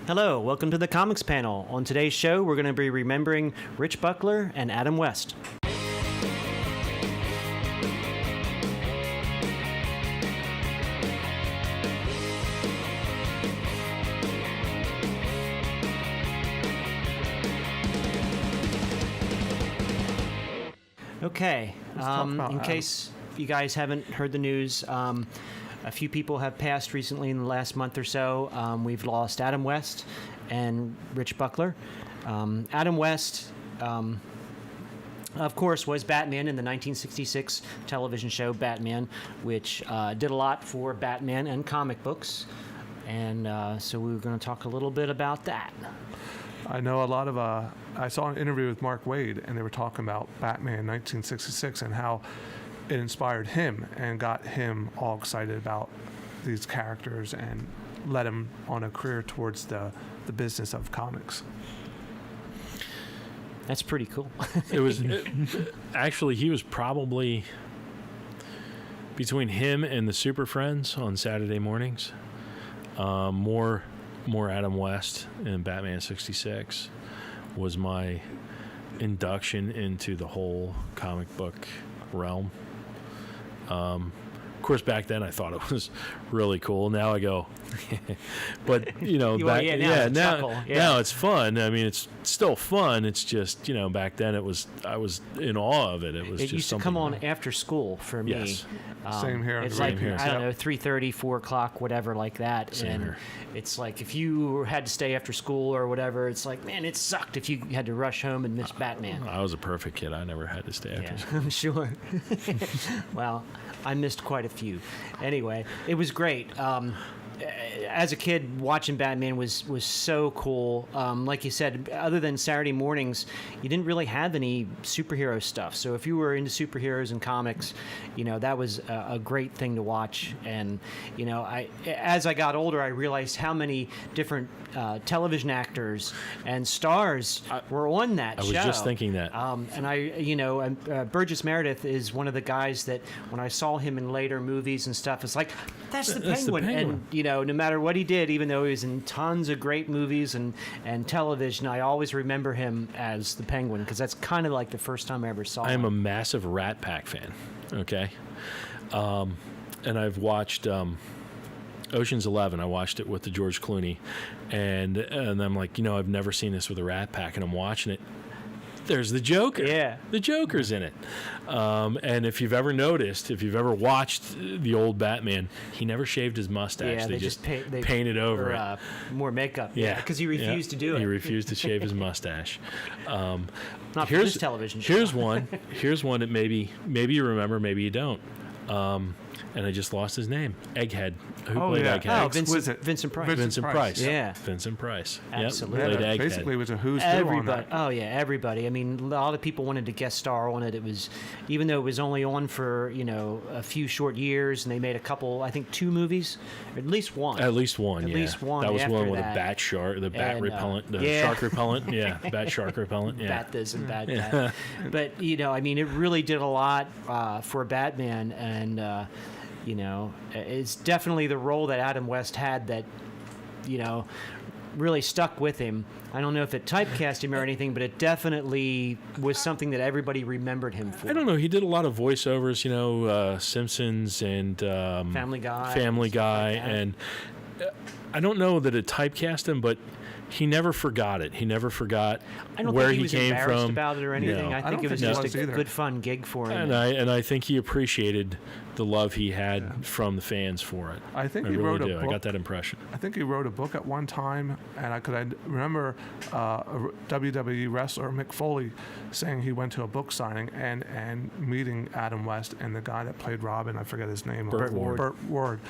Hello, welcome to the Comics Panel. On today's show, we're going to be remembering Rich Buckler and Adam West. Okay, in case you guys haven't heard the news, a few people have passed recently in the last month or so. We've lost Adam West and Rich Buckler. Adam West, of course, was Batman in the 1966 television show Batman, which did a lot for Batman and comic books. And so we were going to talk a little bit about that. I know a lot of, I saw an interview with Mark Waid, and they were talking about Batman 1966 and how it inspired him and got him all excited about these characters and led him on a career towards the business of comics. That's pretty cool. Actually, he was probably between him and the Super Friends on Saturday mornings. More Adam West in Batman 66 was my induction into the whole comic book realm. Of course, back then I thought it was really cool. Now I go, but now it's fun. I mean, it's still fun. It's just back then I was in awe of it. It was it just used to come on after school for me. Yes. Same here. It's Same like here. I don't know, 3:30, 4 o'clock, whatever, like that. Same and here. It's like if you had to stay after school or whatever, it's like, man, it sucked if you had to rush home and miss Batman. I was a perfect kid. I never had to stay after school. I'm sure. Well, I missed quite a few. Anyway, it was great. As a kid, watching Batman was so cool. Like you said, other than Saturday mornings, you didn't really have any superhero stuff. So if you were into superheroes and comics, that was a great thing to watch. And as I got older, I realized how many different television actors and stars were on that show. I was just thinking that. And Burgess Meredith is one of the guys that when I saw him in later movies and stuff, it's like, that's the Penguin. And no matter what he did, even though he was in tons of great movies and television, I always remember him as the Penguin because that's kind of like the first time I ever saw him. I am a massive Rat Pack fan. Okay, and I've watched Ocean's 11. I watched it with the George Clooney, and I'm like, I've never seen this with a Rat Pack, and I'm watching it. There's the Joker. Yeah. The Joker's in it. And if you've ever noticed, if you've ever watched the old Batman, he never shaved his mustache. Yeah, they just painted over it. More makeup. Yeah. Because he refused to do it. He refused to shave his mustache. Not for this television show. Here's one that maybe you remember, maybe you don't. And I just lost his name. Egghead. Who played Egghead? Oh, Vincent Price. Vincent Price. Yeah. Vincent Price. Absolutely. Yep. Played Egghead. Basically, it was a who's who on that. Oh, yeah, everybody. I mean, a lot of people wanted to guest star on it. It was, even though it was only on for, a few short years, and they made a couple, I think 2 movies, or at least one. At least one, At least one. That was after one with that. a bat shark, the bat repellent, the shark repellent. Yeah, bat shark repellent. Yeah. Bat this and bat that. But, it really did a lot for Batman, and it's definitely the role that Adam West had that, really stuck with him. I don't know if it typecast him or anything, but it definitely was something that everybody remembered him for. I don't know. He did a lot of voiceovers, Simpsons and Family Guy. And I don't know that it typecast him, but he never forgot it. He never forgot where he came from. I don't think he was embarrassed about it or anything. No. I think it was just a either. good fun gig for him. And I think he appreciated the love he had from the fans for it. I think I he really wrote a do. book. I got that impression. I think he wrote a book at one time, and I remember a WWE wrestler, Mick Foley, saying he went to a book signing and meeting Adam West and the guy that played Robin, I forget his name. Burt Ward. Burt Ward.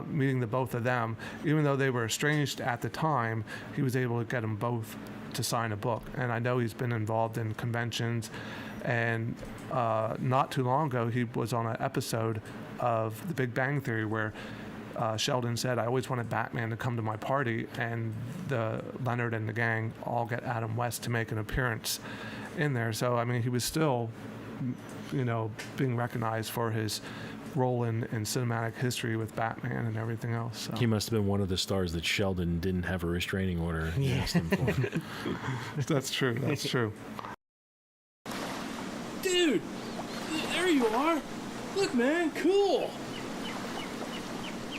Meeting the both of them. Even though they were estranged at the time, he was able to get them both to sign a book. And I know he's been involved in conventions, and not too long ago he was on an episode of The Big Bang Theory where Sheldon said, I always wanted Batman to come to my party, and Leonard and the gang all get Adam West to make an appearance in there. So, I mean, he was still, being recognized for his role in cinematic history with Batman and everything else. So. He must have been one of the stars that Sheldon didn't have a restraining order against him for. That's true. That's true. Dude, there you are. Look, man, cool.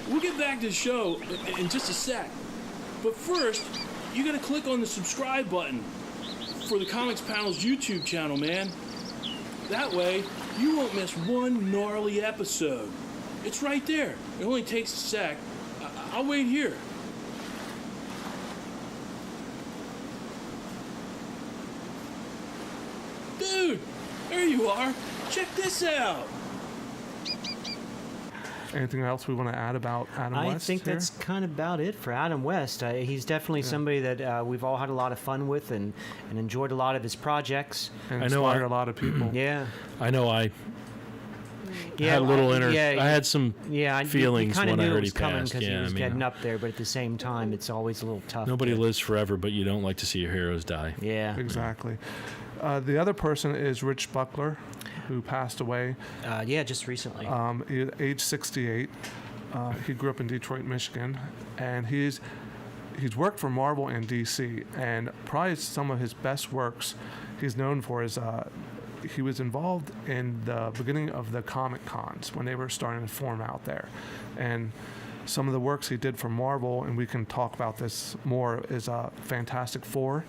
We'll get back to the show in just a sec. But first, you gotta click on the subscribe button for the Comics Panel's YouTube channel, man. That way, you won't miss one gnarly episode. It's right there. It only takes a sec. I'll wait here. Dude, there you are. Check this out. Anything else we want to add about Adam West? I think here? that's kind of about it for Adam West. He's definitely somebody that we've all had a lot of fun with and enjoyed a lot of his projects. And I know inspired a lot of people. Yeah. I know I Yeah, had a little I had some you feelings kinda when knew I it heard was he coming passed. because Yeah, he was I mean, getting up there, but at the same time, it's always a little tough. nobody lives forever, but you don't like to see your heroes die. Yeah. Exactly. The other person is Rich Buckler, who passed away Yeah, just recently. age 68. He grew up in Detroit, Michigan, and he's worked for Marvel and DC. And probably some of his best works he's known for is he was involved in the beginning of the Comic Cons when they were starting to form out there. And some of the works he did for Marvel, and we can talk about this more, is Fantastic Four.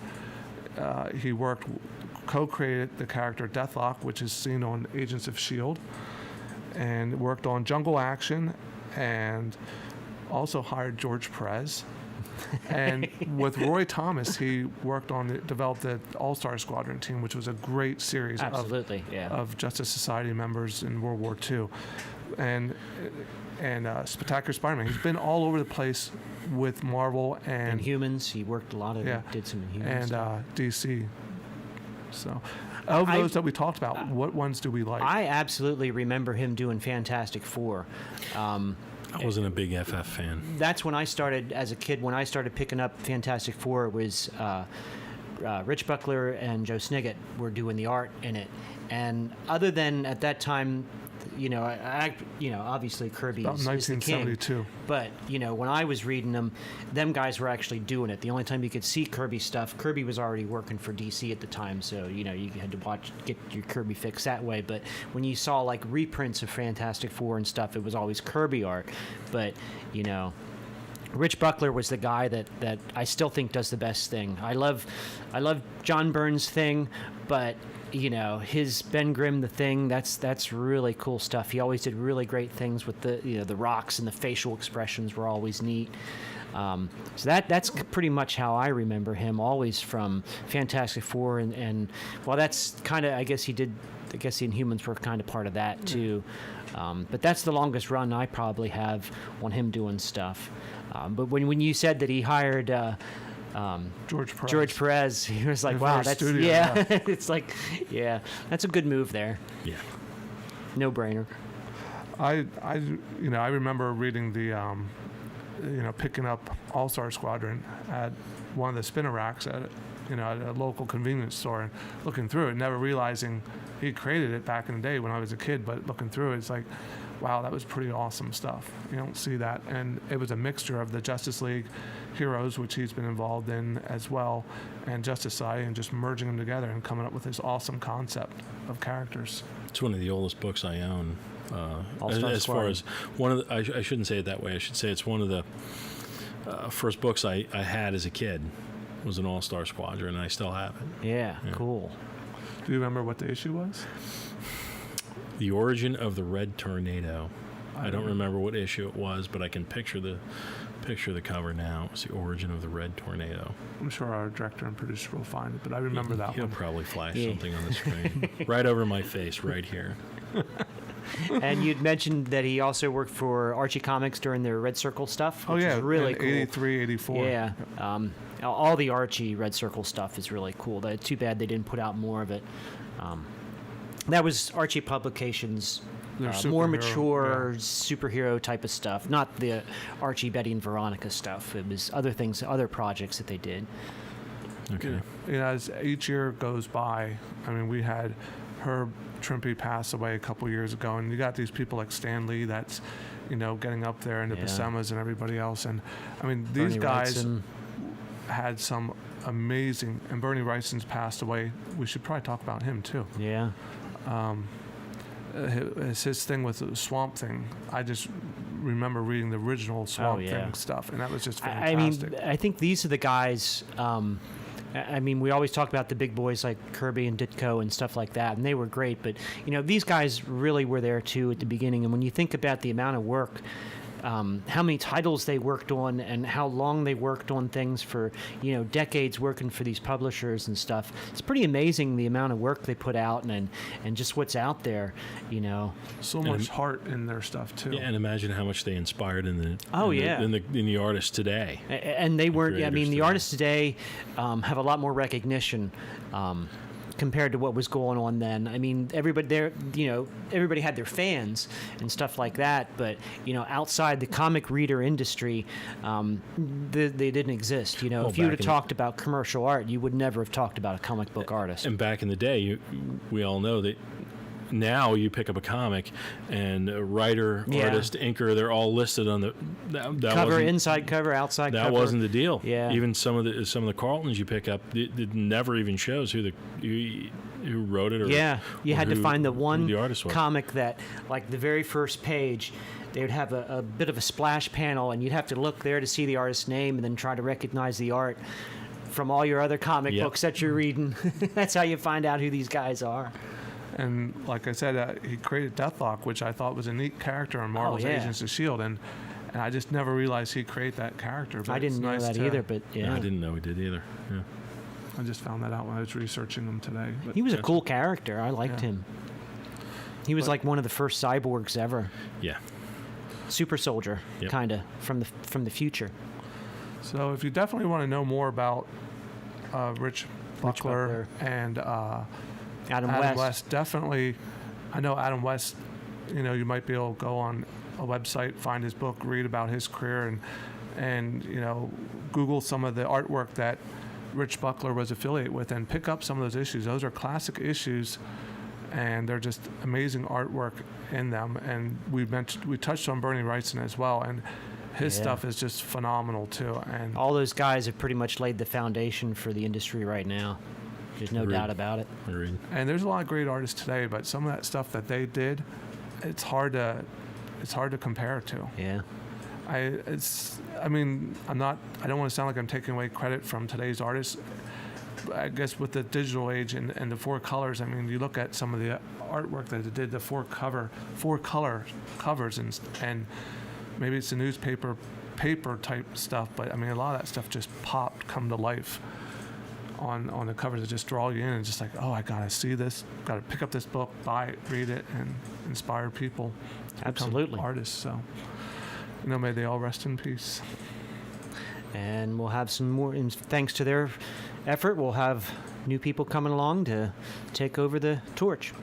He co-created the character Deathlock, which is seen on Agents of S.H.I.E.L.D., and worked on Jungle Action, and also hired George Perez. And with Roy Thomas, he developed the All-Star Squadron team, which was a great series Absolutely, of Justice Society members in World War II. And Spectacular Spider-Man. He's been all over the place with Marvel and Inhumans. He worked a lot of did some Inhumans. and stuff. DC. So, of those that we talked about, what ones do we like? I absolutely remember him doing Fantastic Four. I wasn't a big FF fan. That's when I started, as a kid, when I started picking up Fantastic Four, it was Rich Buckler and Joe Sniget were doing the art in it. And other than at that time, obviously Kirby About is the king. 1972. But, when I was reading them guys were actually doing it. The only time you could see Kirby stuff, Kirby was already working for DC at the time, so, you had to get your Kirby fix that way. But when you saw, like, reprints of Fantastic Four and stuff, it was always Kirby art. But, Rich Buckler was the guy that I still think does the best thing. I love John Byrne's Thing, but his Ben Grimm The Thing, that's really cool stuff. He always did really great things with the rocks, and the facial expressions were always neat. So that's pretty much how I remember him, always from Fantastic Four, and well, that's kind of, I guess the Inhumans were kind of part of that too. But that's the longest run I probably have on him doing stuff. But when you said that he hired George Perez, he was like, wow, that's studio, it's like, that's a good move there. Yeah. No brainer. I remember reading the picking up All-Star Squadron at one of the spinner racks at a local convenience store, and looking through it, never realizing he created it back in the day when I was a kid. But looking through it, it's like, wow, that was pretty awesome stuff. You don't see that. And it was a mixture of the Justice League heroes, which he's been involved in as well, and Justice Society, and just merging them together and coming up with this awesome concept of characters. It's one of the oldest books I own. All-Star As far Squadron. as one of the, I shouldn't say it that way. I should say it's one of the first books I had as a kid. Was an All-Star Squadron, and I still have it. Yeah, cool. Do you remember what the issue was? The Origin of the Red Tornado. I don't remember what issue it was, but I can picture the cover now. It's The Origin of the Red Tornado. I'm sure our director and producer will find it, but I remember that He'll one. probably flash something on the screen. Right over my face, right here. And you'd mentioned that he also worked for Archie Comics during their Red Circle stuff, which is really in cool. 83, 84. Yeah. All the Archie Red Circle stuff is really cool. Too bad they didn't put out more of it. That was Archie Publications' Their more superhero, mature superhero type of stuff, not the Archie, Betty, and Veronica stuff. It was other things, other projects that they did. Okay. As each year goes by, I mean, we had Herb Trimpe passed away a couple years ago, and you got these people like Stan Lee that's, getting up there, and the Yeah. Buscema's and everybody else. And I mean, these Bernie guys Wrightson. had some amazing, and Bernie Wrightson's passed away. We should probably talk about him too. Yeah. It's his thing with the Swamp Thing. I just remember reading the original Swamp yeah. Thing stuff, and that was just I fantastic. mean, I think these are the guys. I mean, we always talk about the big boys like Kirby and Ditko and stuff like that, and they were great. But these guys really were there too at the beginning. And when you think about the amount of work, how many titles they worked on, and how long they worked on things for decades, working for these publishers and stuff, it's pretty amazing the amount of work they put out and just what's out there. So much heart in their stuff too. Yeah, and imagine how much they inspired in the artists today. And they weren't. I mean, the today. artists today have a lot more recognition compared to what was going on then. I mean, everybody there, everybody had their fans and stuff like that. But outside the comic reader industry, they didn't exist. Well, if you would have back in- talked about commercial art, you would never have talked about a comic book artist. And back in the day, we all know that now you pick up a comic and a writer, Yeah. artist, inker, they're all listed on the that Cover, wasn't- inside cover, outside That cover. wasn't the deal. Yeah. Even some of the Carltons you pick up, it never even shows who wrote it or Yeah, you or had to who- find the who one the artist was. comic that, like the very first page, they would have a bit of a splash panel, and you'd have to look there to see the artist's name and then try to recognize the art from all your other comic Yep. books that you're reading. That's how you find out who these guys are. And like I said, he created Deathlock, which I thought was a neat character in Marvel's yeah. Agents of S.H.I.E.L.D., and I just never realized he'd create that character. But I didn't it's know nice that to- either, but Yeah, yeah. I didn't know he did either. Yeah. I just found that out when I was researching him today. But He was a cool character. I liked Yeah. him. He was But- like one of the first cyborgs ever. Yeah. Super soldier, Yep. kind of, from the future. So if you definitely want to know more about Rich Buckler and Adam Adam West. definitely. I know Adam West. You might be able to go on a website, find his book, read about his career, and Google some of the artwork that Rich Buckler was affiliated with, and pick up some of those issues. Those are classic issues, and they're just amazing artwork in them. And we touched on Bernie Wrightson as well, and his Yeah. stuff is just phenomenal too. And All those guys have pretty much laid the foundation for the industry right now. There's no Agreed. doubt about it. Agreed. And there's a lot of great artists today, but some of that stuff that they did, it's hard to compare to. Yeah. I don't want to sound like I'm taking away credit from today's artists. But I guess with the digital age and the four colors, I mean, you look at some of the artwork that they did, the four color covers, and maybe it's the newspaper paper type stuff, but I mean, a lot of that stuff just popped, come to life on the covers that just draw you in, and just like, oh, I gotta see this, gotta pick up this book, buy it, read it, and inspire people to become Absolutely. artists. So may they all rest in peace. And we'll have some more, and thanks to their effort, we'll have new people coming along to take over the torch.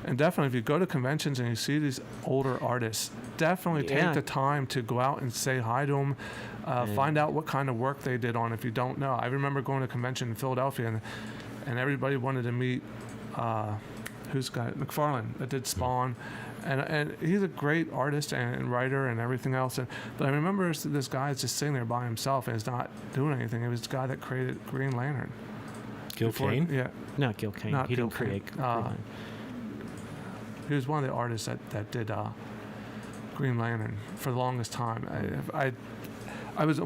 And definitely, if you go to conventions and you see these older artists, definitely Yeah. take the time to go out and say hi to them. Find out what kind of work they did on if you don't know. I remember going to a convention in Philadelphia, and everybody wanted to meet who's got McFarlane that did Spawn. And he's a great artist and writer and everything else. But I remember this guy is just sitting there by himself and is not doing anything. It was the guy that created Green Lantern. Gil Kane? Yeah. Not Gil Kane. Not He Gil didn't create. Kane. He was one of the artists that did Green Lantern for the longest time. I was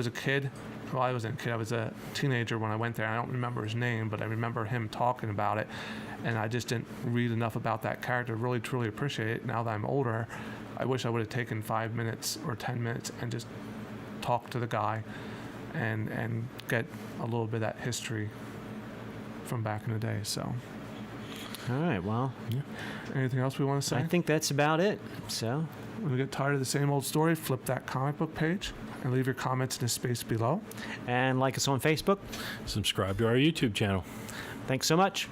a kid. Well, I wasn't a kid. I was a teenager when I went there. I don't remember his name, but I remember him talking about it. And I just didn't read enough about that character to really, truly appreciate it. Now that I'm older, I wish I would have taken 5 minutes or 10 minutes and just talk to the guy and get a little bit of that history from back in the day. So, All right. Well, anything else we want to say? I think that's about it. So, When we get tired of the same old story, flip that comic book page and leave your comments in the space below. and like us on Facebook. Subscribe to our YouTube channel. Thanks so much.